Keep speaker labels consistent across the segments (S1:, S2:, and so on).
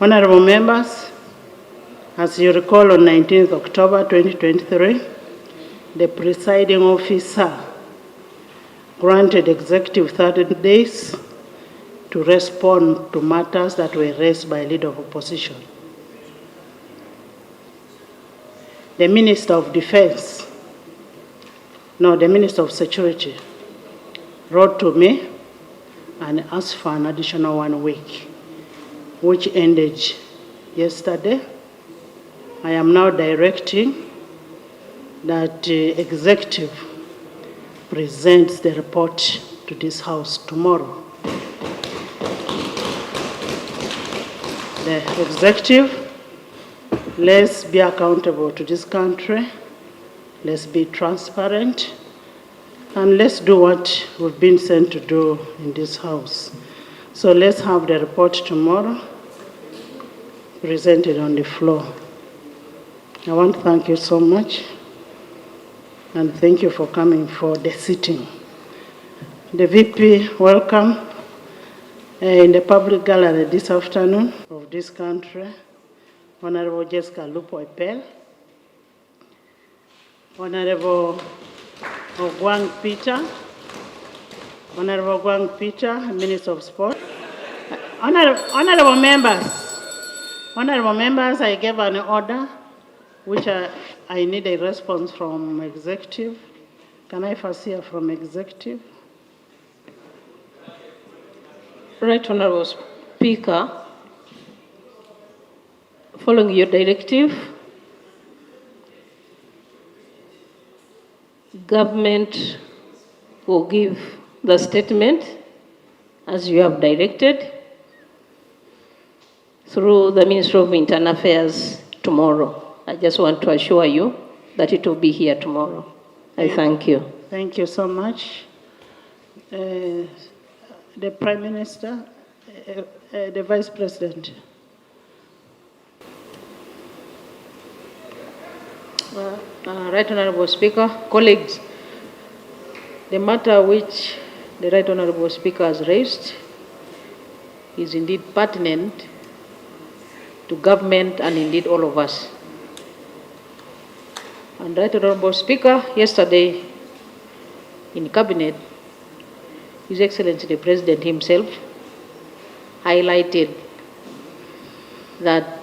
S1: Honorable members, as you recall, on 19th October 2023, the presiding officer granted executive 30 days to respond to matters that were raised by leader of opposition. The Minister of Defense, the Minister of Security, wrote to me and asked for an additional 1 week, which ended yesterday. I am now directing that the executive presents the report to this House tomorrow. The executive, let's be accountable to this country, let's be transparent, and let's do what we've been sent to do in this House. So let's have the report tomorrow presented on the floor. I want to thank you so much, and thank you for coming for the sitting. The VP, welcome in the public gallery this afternoon of this country, Honorable Jessica Lupo-Epel, Honorable Ogwang Peter, Honorable Ogwang Peter, Minister of Sport. Honorable members, I gave an order which I need a response from executive. Can I first hear from executive?
S2: Right, Honorable Speaker, following your directive, government will give the statement as you have directed through the Ministry of Internal Affairs tomorrow. I just want to assure you that it will be here tomorrow. I thank you.
S1: Thank you so much. The Prime Minister, the Vice President.
S2: Right Honorable Speaker, colleagues, the matter which the Right Honorable Speaker has raised is indeed pertinent to government and indeed all of us. And Right Honorable Speaker, yesterday in Cabinet, His Excellency the President himself highlighted that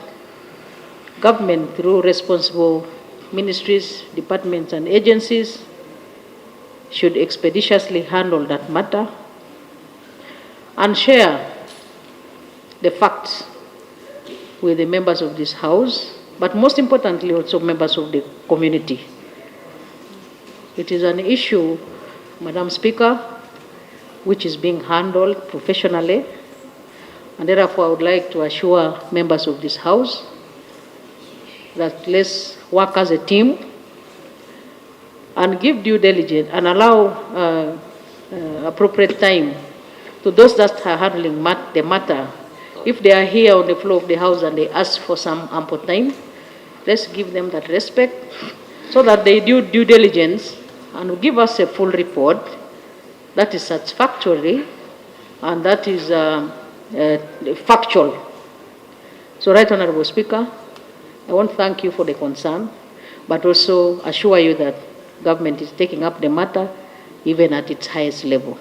S2: government, through responsible ministries, departments, and agencies, should expeditiously handle that matter and share the facts with the members of this House, but most importantly also members of the community. It is an issue, Madam Speaker, which is being handled professionally, and therefore I would like to assure members of this House that let's work as a team and give due diligence and allow appropriate time to those that are handling the matter. If they are here on the floor of the House and they ask for some ample time, let's give them that respect so that they do due diligence and give us a full report that is satisfactory and that is factual. So, Right Honorable Speaker, I want to thank you for the concern, but also assure you that government is taking up the matter even at its highest level.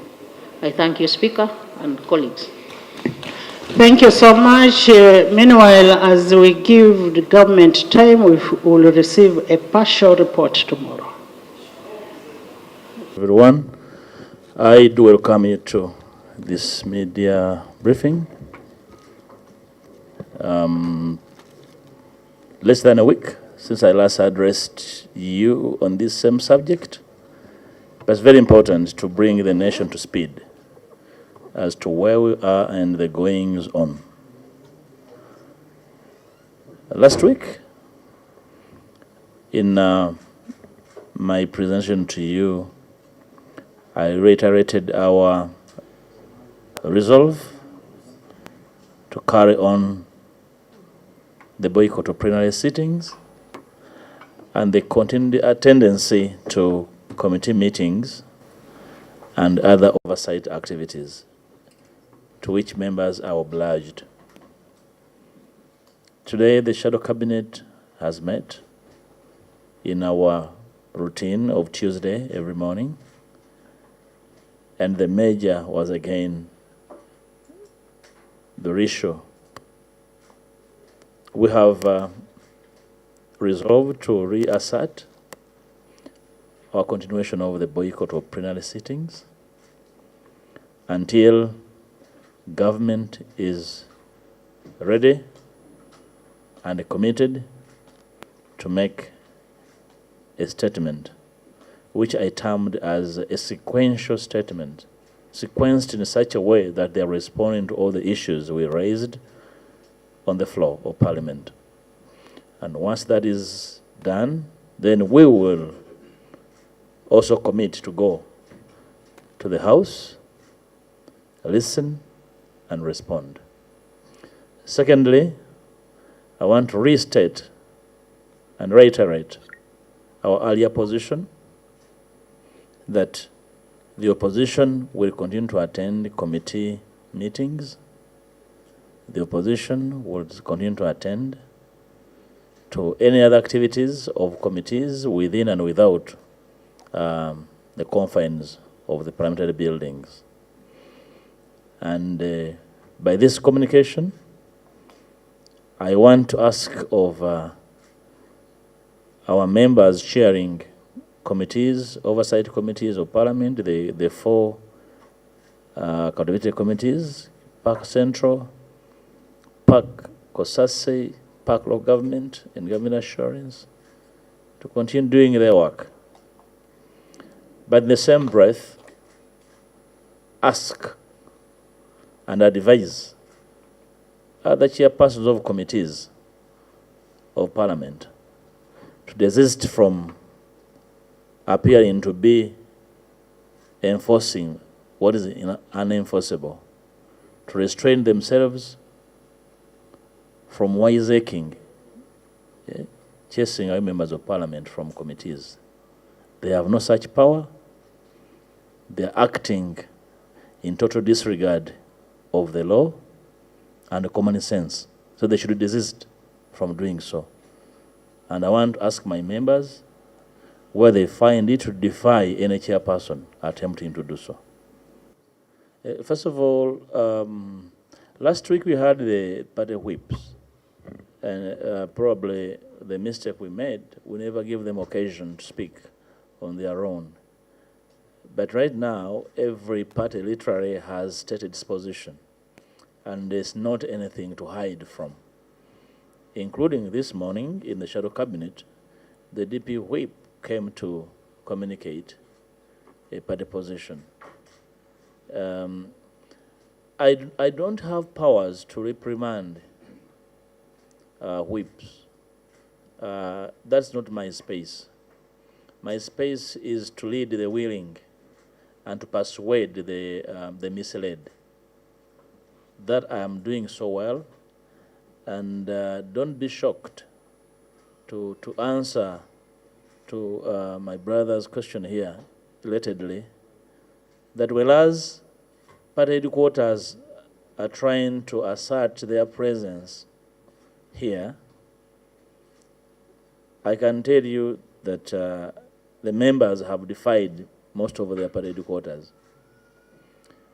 S2: I thank you, Speaker and colleagues.
S1: Thank you so much. Meanwhile, as we give the government time, we will receive a partial report tomorrow.
S3: Everyone, I do welcome you to this media briefing. Less than a week since I last addressed you on this same subject, but it's very important to bring the nation to speed as to where we are and the goings on. Last week, in my presentation to you, I reiterated our resolve to carry on the boycott of plenary sittings and the continued tendency to committee meetings and other oversight activities to which members are obliged. Today, the Shadow Cabinet has met in our routine of Tuesday every morning, and the major was again the issue. We have resolved to reassert our continuation of the boycott of plenary sittings until government is ready and committed to make a statement, which I termed as a sequential statement, sequenced in such a way that they are responding to all the issues we raised on the floor of Parliament. And once that is done, then we will also commit to go to the House, listen, and respond. Secondly, I want to restate and reiterate our earlier position that the opposition will continue to attend committee meetings. The opposition will continue to attend to any other activities of committees within and without the confines of the parliamentary buildings. And by this communication, I want to ask of our members chairing committees, oversight committees of Parliament, the four accountability committees, Park Central, Park COSASE, Park Local Government, and Government Assurance, to continue doing their work. But in the same breath, ask and advise other chairpersons of committees of Parliament to desist from appearing to be enforcing what is unenforceable, to restrain themselves from wiseacring, chasing our members of Parliament from committees. They have no such power. They are acting in total disregard of the law and common sense. So they should desist from doing so. And I want to ask my members where they find it to defy any chairperson attempting to do so. First of all, last week we had the party whips, and probably the mistake we made, we never give them occasion to speak on their own. But right now, every party literally has stated its position, and there's not anything to hide from. Including this morning in the Shadow Cabinet, the DP whip came to communicate a party position. I don't have powers to reprimand whips. That's not my space. My space is to lead the willing and to persuade the misled. That I am doing so well, and don't be shocked to answer to my brother's question here, relatedly, that whereas party headquarters are trying to assert their presence here, I can tell you that the members have defied most of their party headquarters.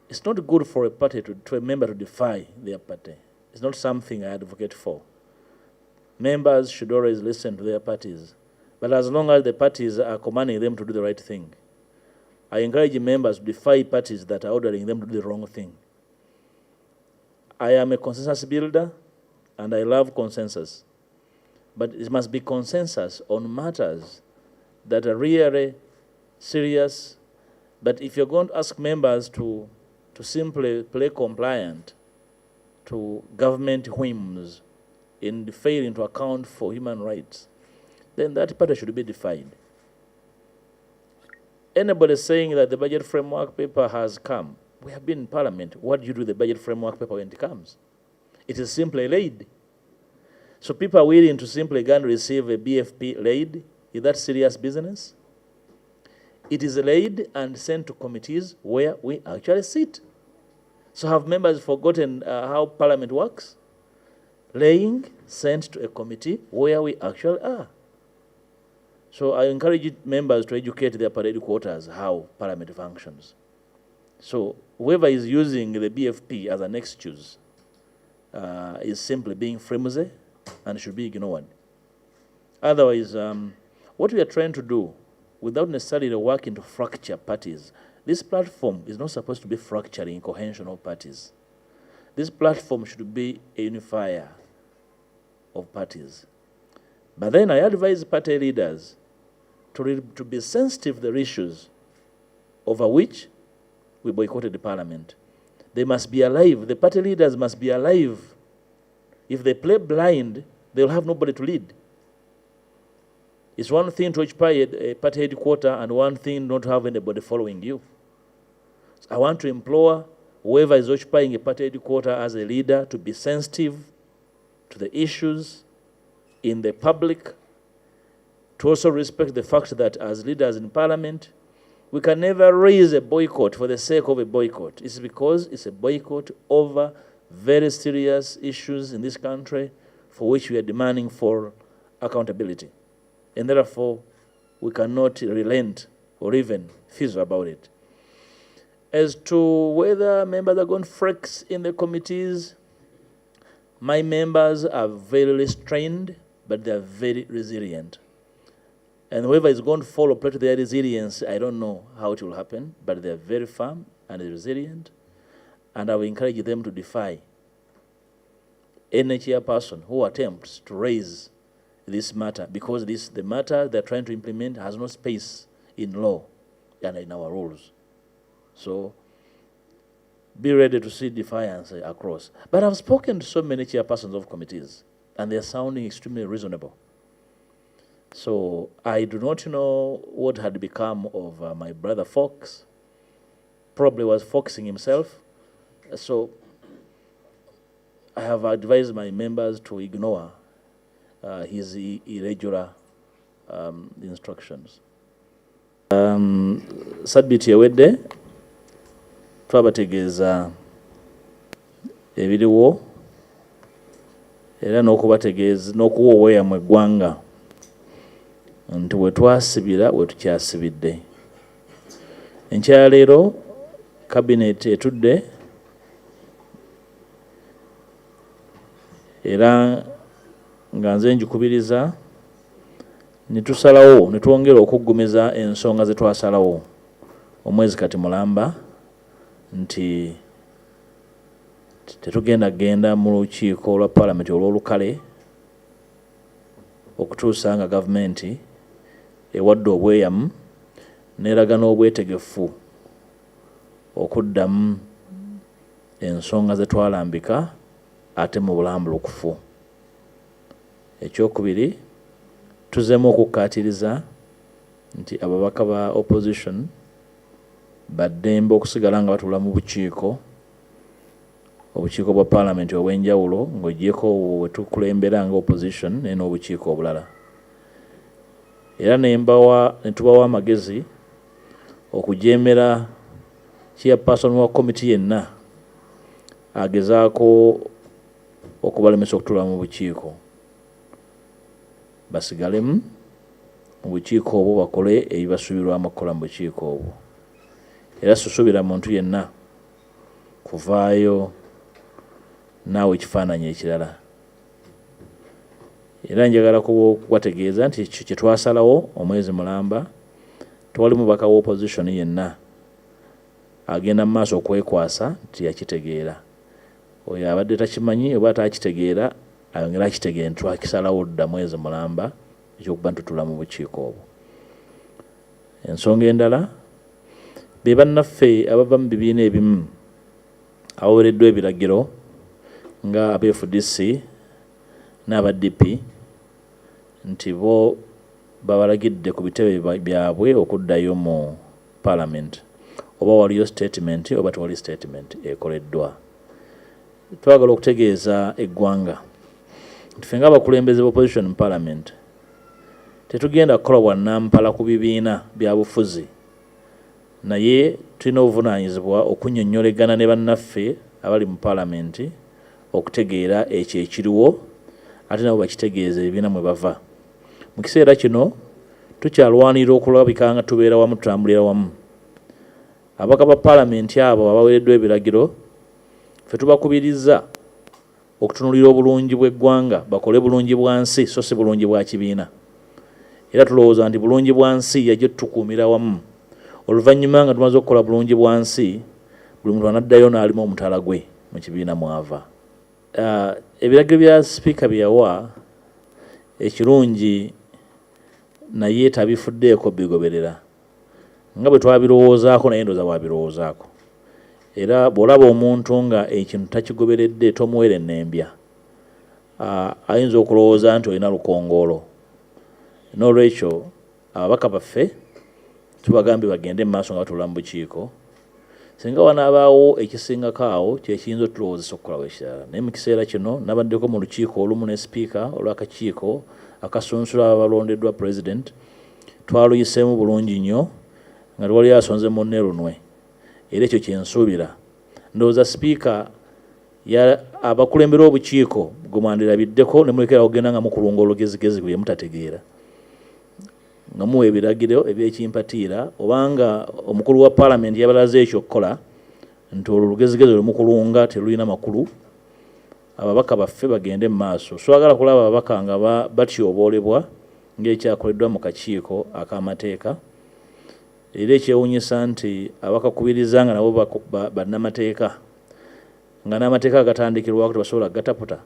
S3: It's not good for a party to a member to defy their party. It's not something I advocate for. Members should always listen to their parties, but as long as the parties are commanding them to do the right thing, I encourage members to defy parties that are ordering them to do the wrong thing. I am a consensus builder, and I love consensus. But it must be consensus on matters that are really serious. But if you're going to ask members to simply play compliant to government whims in failing to account for human rights, then that party should be defied. Anybody saying that the budget framework paper has come, we have been in Parliament. What do you do with the budget framework paper when it comes? It is simply laid. So people are willing to simply go and receive a BFP laid. Is that serious business? It is laid and sent to committees where we actually sit. So have members forgotten how Parliament works? Laying sent to a committee where we actually are. So I encourage members to educate their parade quarters how Parliament functions. So whoever is using the BFP as an excuse is simply being flimsy and should be ignored. Otherwise, what we are trying to do, without necessarily working to fracture parties, this platform is not supposed to be fracturing cohesion of parties. This platform should be a unifier of parties. But then I advise party leaders to be sensitive to the issues over which we boycotted the parliament. They must be alive. The party leaders must be alive. If they play blind, they'll have nobody to lead. It's one thing to occupy a party headquarter and one thing not to have anybody following you. So I want to implore whoever is occupying a party headquarter as a leader to be sensitive to the issues in the public, to also respect the fact that as leaders in parliament, we can never raise a boycott for the sake of a boycott. It's because it's a boycott over very serious issues in this country for which we are demanding for accountability. And therefore, we cannot relent or even fizzle about it. As to whether members are going to flex in the committees, my members are very restrained, but they are very resilient. And whoever is going to fall prey to their resilience, I don't know how it will happen, but they are very firm and resilient. And I will encourage them to defy any chairperson who attempts to raise this matter, because the matter they're trying to implement has no space in law and in our rules. So be ready to see defiance across. But I've spoken to so many chairpersons of committees, and they're sounding extremely reasonable. So I do not know what had become of my brother Fox. Probably was foxing himself. So I have advised my members to ignore his irregular instructions. Sabiti ewedde twabategeeza ebiriwo era n'okubategeeza n'okuwa obweyamo eggwanga nti we twasibira we tukyasibidde. Enkyaleero kabineeti etudde era nga nze njikubiriza ne tusalawo ne twongera okuggumiza ensonga ze twasalawo omwezi kati mulamba nti tetugenda mu lukiiko olwa Parliament olw'olukale okutuusa nga gavumenti ewadde obweyamu n'eraga n'obwetegefu okuddamu ensonga ze twalambika ate mu bulambulukufu. Ekyokubiri, tuzeemu okukkaatiriza nti ababaka ba opposition baddembe okusigala nga batula mu obukiiko bwa Parliament obw'enjawulo ng'ogyeko we tukulembera nga opposition n'obukiiko obulala. Era ne tubawa amagezi okujeemera chairperson wa committee yenna agezaako okubalemesa okutula mu bukiiko. Basigalemu mu bukiiko obwo bakole ebibasuubirwamu okukola mu bukiiko obwo. Era susuubira muntu yenna kuvaayo naawe ekifaananyi ekirala. Era njagala kubategeeza nti kye twasalawo omwezi mulamba tewali mubaka wa opposition yenna agenda mu maaso okwekwasa nti yakitegeera. Oyo abadde takimanyi oba atakitegeera ayongera akitegeera nti twakisalawo dda mwezi mulamba ekyokuba ntutula mu bukiiko obwo. Ensonga endala, be bannaffe abava mu bibiina ebimu abaweereddwa ebiragiro nga aba FDC n'aba DP nti bo babalagidde ku bitebe byabwe okuddayo mu Parliament, oba waliyo statement oba tewali statement ekoleddwa. Twagala okutegeeza eggwanga nti ffe ng'abakulembeze b'opposition mu Parliament tetugenda kukola bwannampala ku bibiina bya bufuzi, naye tulina obuvunaanyizibwa okunnyonnyolegana ne bannaffe abali mu Parliament okutegeera ekyo ekiriwo ate nabo bakitegeeza ebibiina mwe bava. Mu kiseera kino tukyalwanira okulabika nga tubeera wamu, tutambulira wamu. Ababaka ba Parliament abo abaweereddwa ebiragiro, ffe tubakubiriza okutunuulira obulungi bw'eggwanga, bakole bulungi bwa nsi so si bulungi bwa kibiina. Era tulowooza nti bulungi bwa nsi yajja tukuumira wamu. Oluvannyuma nga tumaze okukola bulungi bwa nsi, buli muntu anaddayo n'alima omutala gwe mu kibiina mwava. Ebiragiro bya sipiika bye yawa ekirungi naye tabifuddeeko bigoberera. Nga bwe twabirowoozaako naye ndowooza bwabirowoozaako. Era bw'olaba omuntu nga ekintu takigoberedde tomuweera ennembya. Ayinza okulowooza nti olina lukongoolo. N'olwekyo ababaka baffe tubagambye bagende mu maaso nga batuula mu bukiiko. Singa wanaabaawo ekisingako awo kyekiyinza otulowoozesa okukolawo ekirala. Naye mu kiseera kino nabaddeko mu lukiiko olumu ne sipiika olw'akakiiko akasunsula abalondeddwa President, twaluyiseemu bulungi nnyo nga twali asonze munne lunwe. Era ekyo kyensuubira. Ndowooza sipiika abakulembera obukiiko gwe mwandiirabiddeko ne mulekera okugenda nga mukulunga olugezigezi bye mutategeera. Nga muwa ebiragiro ebyekimpatiira obanga omukulu wa Parliament yabalaze ekyo okukola nti olwo olugezigezi lwemukulunga telulina makulu, ababaka baffe bagende mu maaso. Swagala kulaba ababaka nga batyoboolebwa ng'ekyakoleddwa mu kakiiko ak'amateeka. Era ekyewuunyisa nti abakakubiriza nga nabo bannamateeka nga n'amateeka agatandikirwako tebasobola gataputa.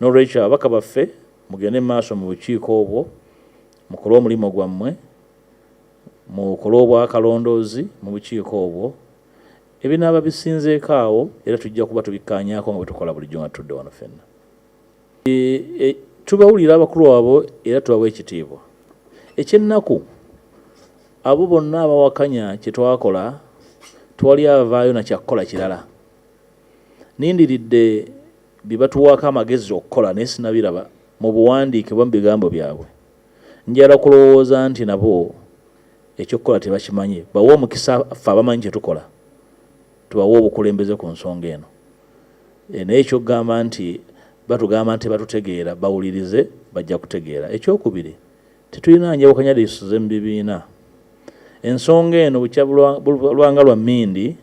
S3: N'olwekyo ababaka baffe mugende mu maaso mu bukiiko obwo, mukole omulimu gwammwe, mukole obwakalondoozi mu bukiiko obwo. Ebinaaba bisinzeeko awo era tujja kuba tubikkaanyaako nga bwe tukola bulijjo nga tudde wano ffenna. Tubawulira abakulu abo era tubawa ekitiibwa. Ekyennaku abo bonna abawakanya kye twakola twali avaayo na kyakukola kirala. Nindiridde bye batuwaako amagezi okukola naye sinabiraba mu buwandiike bwa mu bigambo byabwe. Njala kulowooza nti nabo ekyokukola tebakimanyi. Bawa omukisa ffe abamanyi kye tukola, tubawa obukulembeze ku nsonga eno. Naye ekyokugamba nti batugamba nti batutegeera, bawulirize bajja kutegeera. Ekyokubiri, tetulina njawukanya lyisuze mu bibiina. Ensonga eno bukyalwanga lwa mmindi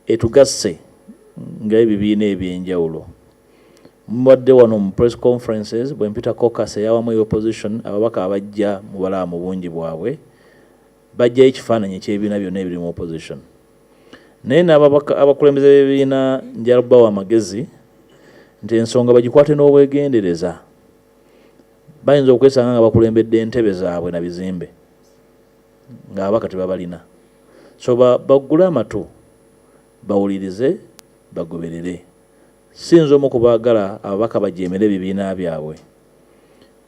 S3: etugasse ng'ebibiina ebyenjawulo. Mubadde wano mu press conferences bwe mpita caucus eyawamu ey'opposition, ababaka abajja mubalaba mu bungi bwabwe bajjayo ekifaananyi eky'ebibiina byonna ebiri mu opposition. Naye n'abakulembeze b'ebibiina njala bawa amagezi nti ensonga bagikwate n'obwegendereza. Bayinza okwesanga nga bakulembedde entebe zaabwe na bizimbe ng'ababaka tebabalina. So baggule amatu, bawulirize, bagoberere. Sinza omu kubaagala ababaka bajeemere ebibiina byabwe.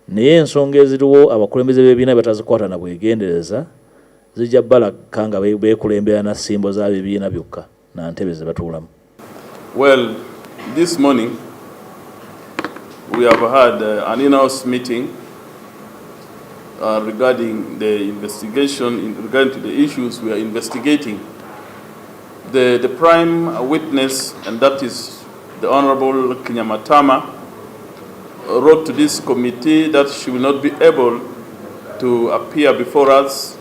S3: Naye ensonga eziriwo abakulembeze b'ebibiina batazikwata na bwegendereza zijja balaka nga beekulembera na ssimbo za bibiina byokka na ntebe ze batuulamu.
S4: Well, this morning we have had an in-house meeting regarding the investigation, regarding to the issues we are investigating. The prime witness, and that is the Honorable Kinyamatama, wrote to this committee that she will not be able to appear before us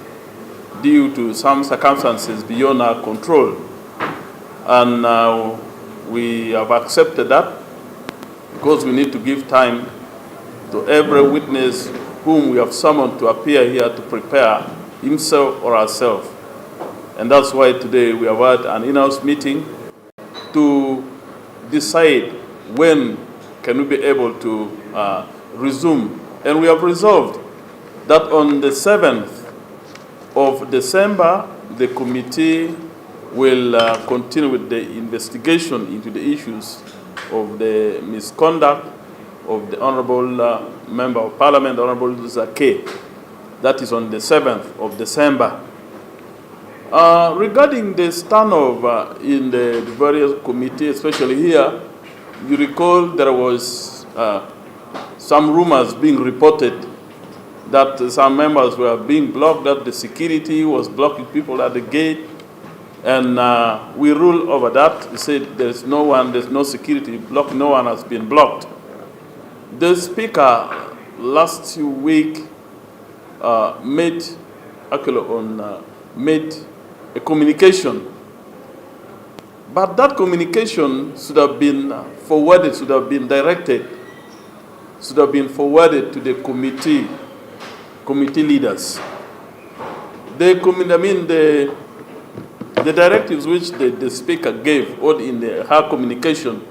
S4: due to some circumstances beyond our control. And we have accepted that because we need to give time to every witness whom we have summoned to appear here to prepare himself or herself. And that's why today we have had an in-house meeting to decide when can we be able to resume. And we have resolved that on the 7th of December, the committee will continue with the investigation into the issues of the misconduct of the Honorable Member of Parliament, Honorable Zake. That is on the 7th of December. Regarding the standoff in the various committees, especially here, you recall there was some rumors being reported that some members were being blocked, that the security was blocking people at the gate, and we ruled over that. We said there's no security blocked, no one has been blocked. The Speaker last week made a communication, but that communication should have been forwarded, should have been directed, should have been forwarded to the committee leaders. The directives which the Speaker gave in her communication,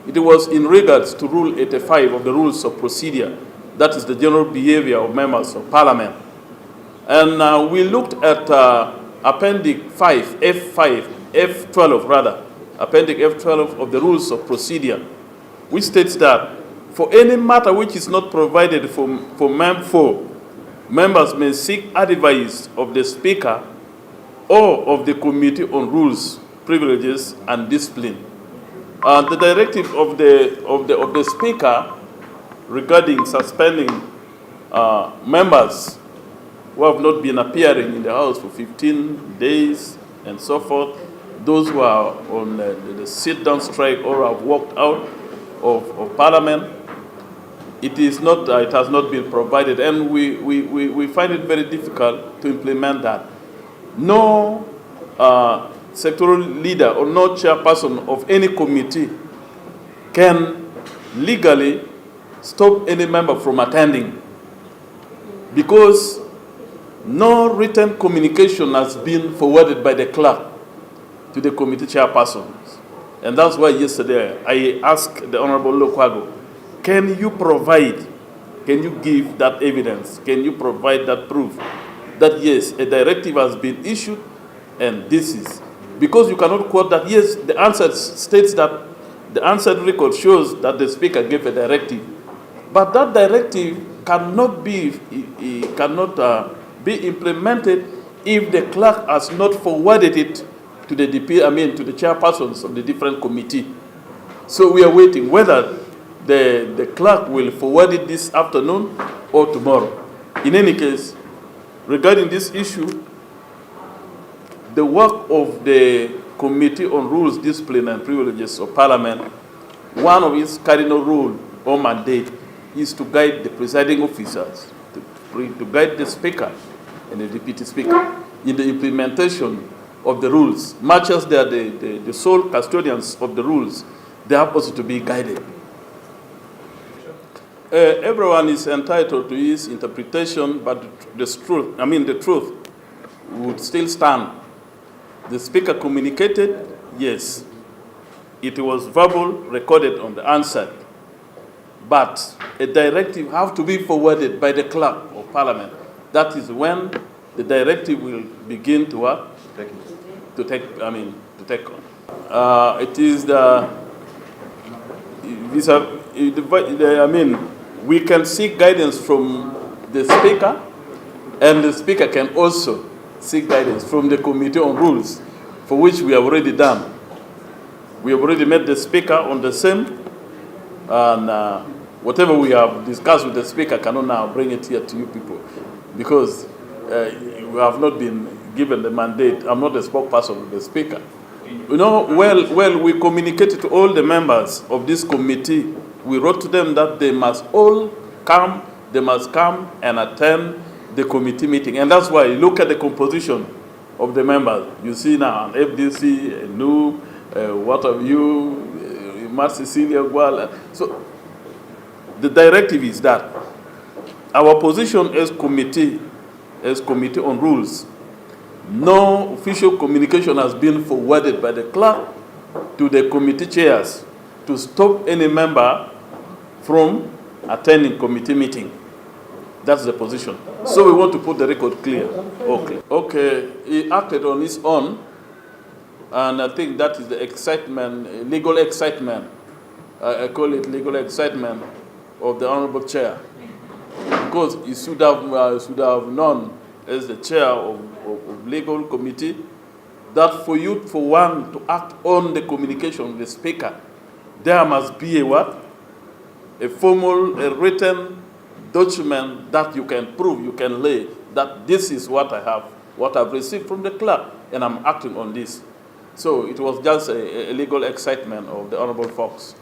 S4: it was in regards to Rule 85 of the Rules of Procedure, that is the general behavior of members of Parliament. And we looked at Appendix 5, F12 rather, Appendix F12 of the Rules of Procedure, which states that for any matter which is not provided for members may seek advice of the Speaker or of the Committee on Rules, Privileges, and Discipline. The directive of the Speaker regarding suspending members who have not been appearing in the House for 15 days and so forth, those who are on the sit-down strike or have walked out of Parliament, it has not been provided, and we find it very difficult to implement that. No sectoral leader or no chairperson of any committee can legally stop any member from attending, because no written communication has been forwarded by the clerk to the committee chairpersons. And that's why yesterday I asked the Honorable Lokwago, can you give that evidence? Can you provide that proof that yes, a directive has been issued and this is? Because you cannot quote that, yes, the answer states that the answered record shows that the Speaker gave a directive. But that directive cannot be implemented if the clerk has not forwarded it to the to the chairpersons of the different committee. So we are waiting whether the clerk will forward it this afternoon or tomorrow. In any case, regarding this issue, the work of the Committee on Rules, Discipline, and Privileges of Parliament, one of its cardinal rule or mandate is to guide the presiding officers, to guide the Speaker and the Deputy Speaker in the implementation of the rules. Much as they are the sole custodians of the rules, they have also to be guided. Everyone is entitled to his interpretation, but the truth would still stand. The Speaker communicated, yes. It was verbal, recorded on the answer. But a directive has to be forwarded by the clerk of Parliament. That is when the directive will begin to work, to take on. It is we can seek guidance from the Speaker, and the Speaker can also seek guidance from the Committee on Rules, for which we have already done. We have already met the Speaker on the same, and whatever we have discussed with the Speaker cannot now bring it here to you people, because we have not been given the mandate. I'm not a spokesperson of the Speaker. You know, well, we communicated to all the members of this committee. We wrote to them that they must all come, they must come and attend the committee meeting. And that's why you look at the composition of the members. You see now an FDC, a new, what have you, Cecilia Guala. So the directive is that our position as committee on rules, no official communication has been forwarded by the clerk to the committee chairs to stop any member from attending committee meeting. That's the position. So we want to put the record clear. Okay. He acted on his own, and I think that is the excitement, legal excitement. I call it legal excitement of the Honorable Chair, because he should have known, as the chair of legal committee, that for one to act on the communication with the Speaker, there must be a formal, written document that you can prove, you can lay, that this is what I have, what I've received from the clerk, and I'm acting on this. So it was just a legal excitement of the Honorable Fox.